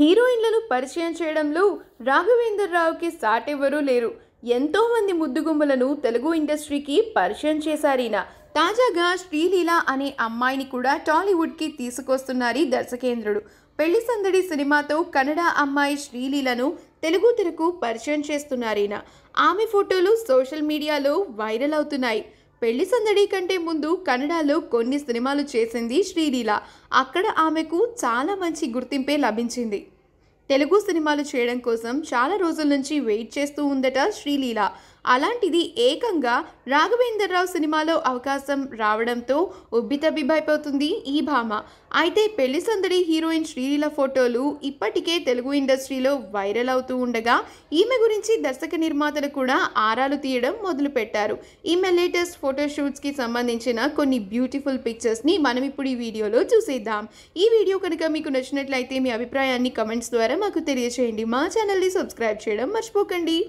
హీరోయిన్లను పరిచయం చేయడంలో రాఘవేందర్ రావుకి సాటెవరూ లేరు. ఎంతో మంది ముద్దుగుమ్మలను తెలుగు ఇండస్ట్రీకి పరిచయం చేశారీన. తాజాగా శ్రీలీల అనే అమ్మాయిని కూడా టాలీవుడ్కి తీసుకొస్తున్నారు దర్శకేంద్రుడు. పెళ్లి సందడి సినిమాతో కన్నడ అమ్మాయి శ్రీలీలను తెలుగు తెరకు పరిచయం చేస్తున్నారీన. ఆమె ఫోటోలు సోషల్ మీడియాలో వైరల్ అవుతున్నాయి. పెళ్లి సందడి కంటే ముందు కన్నడలో కొన్ని సినిమాలు చేసింది శ్రీలీల. అక్కడ ఆమెకు చాలా మంచి గుర్తింపే లభించింది. తెలుగు సినిమాలు చేయడం కోసం చాలా రోజుల నుంచి వెయిట్ చేస్తూ ఉందట శ్రీలీల. అలాంటిది ఏకంగా రాఘవేందర్ రావు సినిమాలో అవకాశం రావడంతో ఉబ్బితబ్బిబ్బైపోతుంది ఈ భామ. అయితే పెళ్లి సందడి హీరోయిన్ శ్రీలీల ఫోటోలు ఇప్పటికే తెలుగు ఇండస్ట్రీలో వైరల్ అవుతూ ఉండగా ఈమె గురించి దర్శక నిర్మాతలు కూడా ఆరాలు తీయడం మొదలుపెట్టారు. ఈమె లేటెస్ట్ ఫోటోషూట్స్కి సంబంధించిన కొన్ని బ్యూటిఫుల్ పిక్చర్స్ని మనం ఇప్పుడు ఈ వీడియోలో చూసేద్దాం. ఈ వీడియో కనుక మీకు నచ్చినట్లయితే మీ అభిప్రాయాన్ని కమెంట్స్ ద్వారా మాకు తెలియజేయండి. మా ఛానల్ని సబ్స్క్రైబ్ చేయడం మర్చిపోకండి.